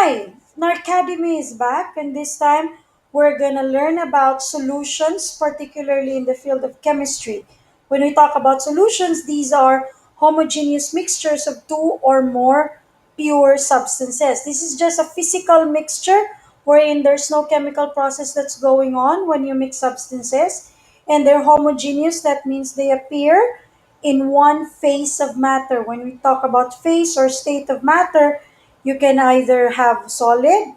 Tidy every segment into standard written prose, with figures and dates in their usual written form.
Hi, Narcademy is back, and this time we're gonna learn about solutions, particularly in the field of chemistry. When we talk about solutions, these are homogeneous mixtures of two or more pure substances. This is just a physical mixture wherein there's no chemical process that's going on when you mix substances, and they're homogeneous. That means they appear in one phase of matter. When we talk about phase or state of matter, you can either have solid,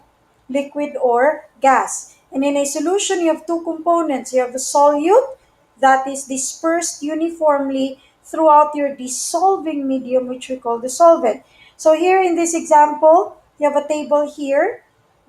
liquid, or gas. And in a solution, you have two components. You have the solute that is dispersed uniformly throughout your dissolving medium, which we call the solvent. So here in this example, you have a table here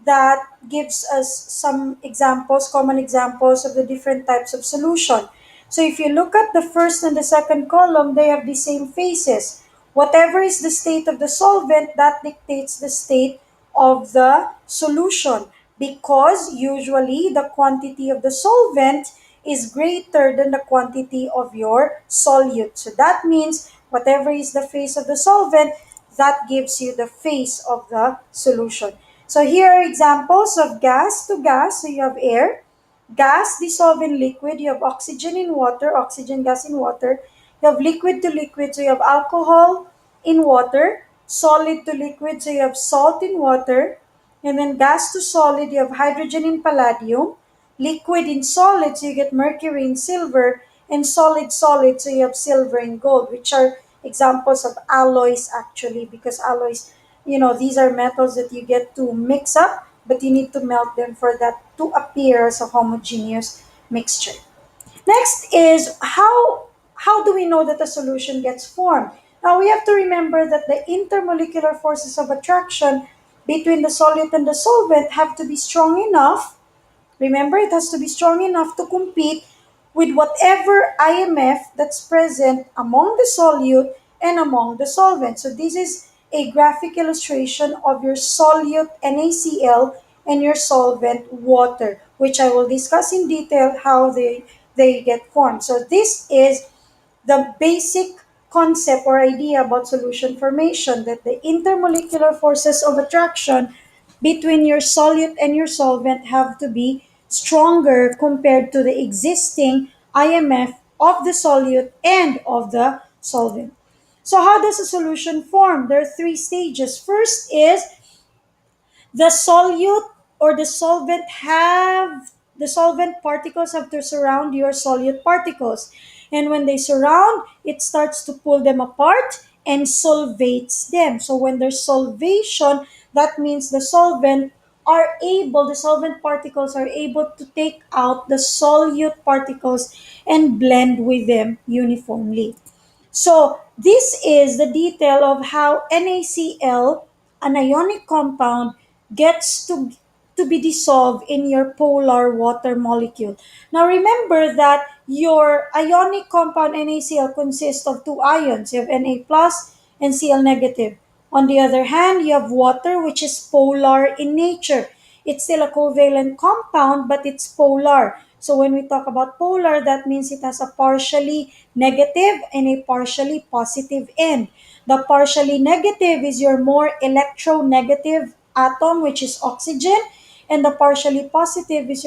that gives us some examples, common examples of the different types of solution. So if you look at the first and the second column, they have the same phases. Whatever is the state of the solvent, that dictates the state of the solution, because usually the quantity of the solvent is greater than the quantity of your solute. So that means whatever is the phase of the solvent, that gives you the phase of the solution. So here are examples of gas to gas. So you have air, gas dissolved in liquid, you have oxygen in water, oxygen gas in water, you have liquid to liquid, so you have alcohol in water, solid to liquid, so you have salt in water, and then gas to solid, you have hydrogen in palladium, liquid in solid, so you get mercury in silver, and solid, so you have silver and gold, which are examples of alloys actually, because alloys, these are metals that you get to mix up, but you need to melt them for that to appear as a homogeneous mixture. Next is how do we know that a solution gets formed? Now we have to remember that the intermolecular forces of attraction between the solute and the solvent have to be strong enough. Remember, it has to be strong enough to compete with whatever IMF that's present among the solute and among the solvent. So this is a graphic illustration of your solute NaCl and your solvent water, which I will discuss in detail how they get formed. So this is the basic concept or idea about solution formation, that the intermolecular forces of attraction between your solute and your solvent have to be stronger compared to the existing IMF of the solute and of the solvent. So how does a solution form? There are three stages. First is the solute or the solvent particles have to surround your solute particles. And when they surround, it starts to pull them apart and solvates them. So when there's solvation, that means the solvent particles are able to take out the solute particles and blend with them uniformly. So this is the detail of how NaCl, an ionic compound, gets to be dissolved in your polar water molecule. Now remember that your ionic compound NaCl consists of two ions. You have Na plus and Cl negative. On the other hand, you have water, which is polar in nature. It's still a covalent compound, but it's polar. So when we talk about polar, that means it has a partially negative and a partially positive end. The partially negative is your more electronegative atom, which is oxygen, and the partially positive is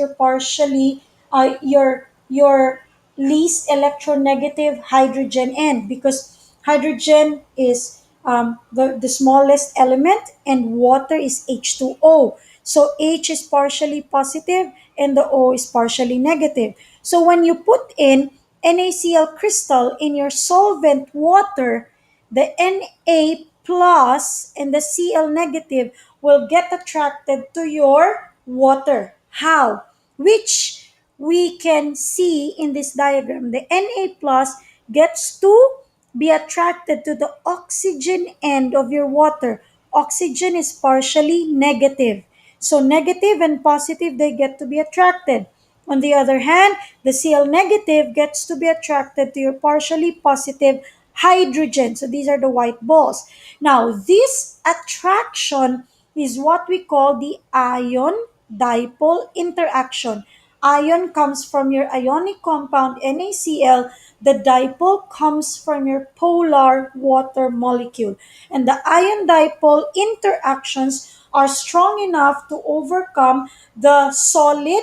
your least electronegative hydrogen end, because hydrogen is the smallest element and water is H2O. So H is partially positive and the O is partially negative. So when you put in NaCl crystal in your solvent water, the Na plus and the Cl negative will get attracted to your water. How? Which we can see in this diagram. The Na plus gets to be attracted to the oxygen end of your water. Oxygen is partially negative. So negative and positive, they get to be attracted. On the other hand, the Cl negative gets to be attracted to your partially positive hydrogen. So these are the white balls. Now, this attraction is what we call the ion dipole interaction. Ion comes from your ionic compound NaCl. The dipole comes from your polar water molecule. And the ion dipole interactions are strong enough to overcome the solid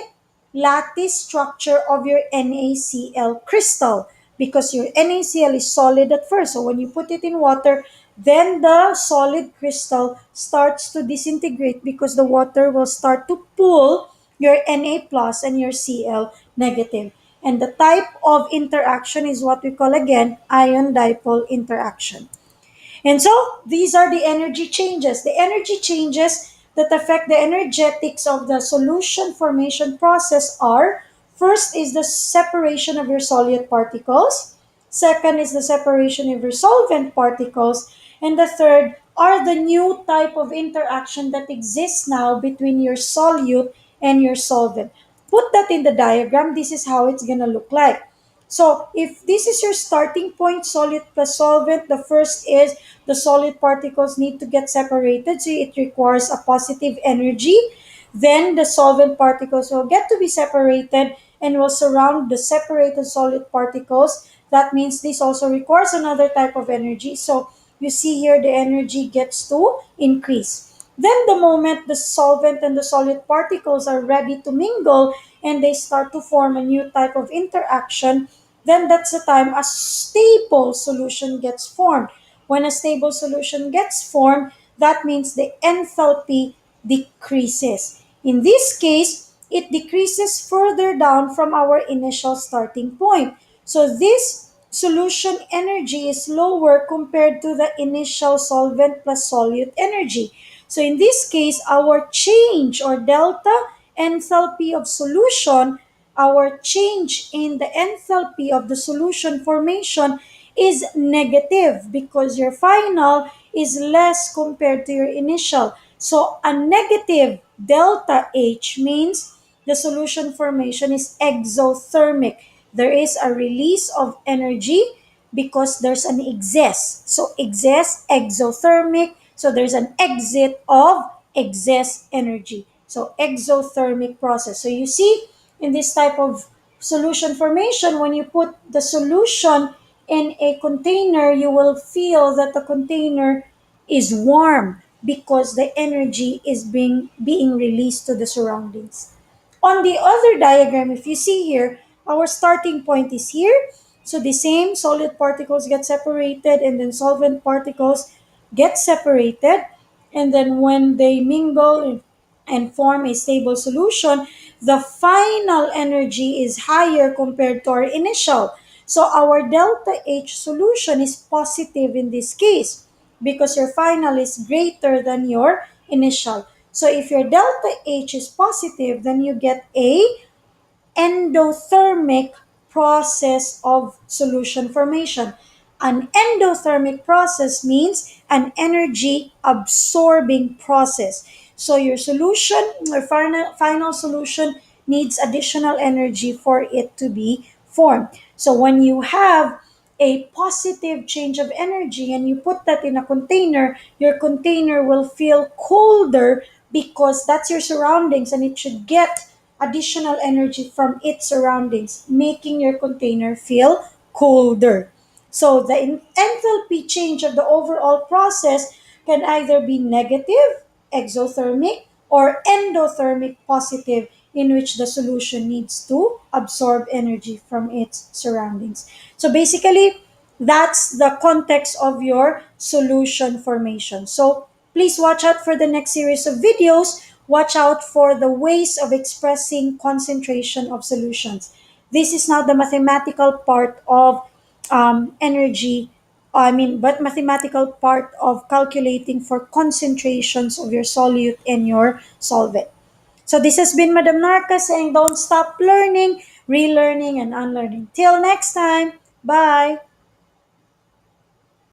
lattice structure of your NaCl crystal, because your NaCl is solid at first. So when you put it in water, then the solid crystal starts to disintegrate because the water will start to pull your Na plus and your Cl negative. And the type of interaction is what we call again ion dipole interaction. And so these are the energy changes. The energy changes that affect the energetics of the solution formation process are: first is the separation of your solute particles, second is the separation of your solvent particles, and the third are the new type of interaction that exists now between your solute and your solvent. Put that in the diagram. This is how it's going to look like. So if this is your starting point, solute plus solvent, the first is the solid particles need to get separated, so it requires a positive energy. Then the solvent particles will get to be separated and will surround the separated solid particles. That means this also requires another type of energy. So you see here the energy gets to increase. Then the moment the solvent and the solid particles are ready to mingle and they start to form a new type of interaction, then that's the time a stable solution gets formed. When a stable solution gets formed, that means the enthalpy decreases. In this case, it decreases further down from our initial starting point. So this solution energy is lower compared to the initial solvent plus solute energy. So in this case, our change or delta enthalpy of solution, our change in the enthalpy of the solution formation is negative because your final is less compared to your initial. So a negative delta H means the solution formation is exothermic. There is a release of energy because there's an excess. So excess, exothermic. So there's an exit of excess energy. So exothermic process. So you see, in this type of solution formation, when you put the solution in a container, you will feel that the container is warm because the energy is being released to the surroundings. On the other diagram, if you see here, our starting point is here. So the same solid particles get separated and then solvent particles get separated. And then when they mingle and form a stable solution, the final energy is higher compared to our initial. So our delta H solution is positive in this case because your final is greater than your initial. So if your delta H is positive, then you get a endothermic process of solution formation. An endothermic process means an energy absorbing process. So your solution, your final solution needs additional energy for it to be formed. So when you have a positive change of energy and you put that in a container, your container will feel colder because that's your surroundings and it should get additional energy from its surroundings, making your container feel colder. So the enthalpy change of the overall process can either be negative, exothermic, or endothermic, positive, in which the solution needs to absorb energy from its surroundings. So basically, that's the context of your solution formation. So please watch out for the next series of videos. Watch out for the ways of expressing concentration of solutions. This is now the mathematical part of energy. But mathematical part of calculating for concentrations of your solute and your solvent. So this has been Madam Narca saying don't stop learning, relearning, and unlearning. Till next time, bye.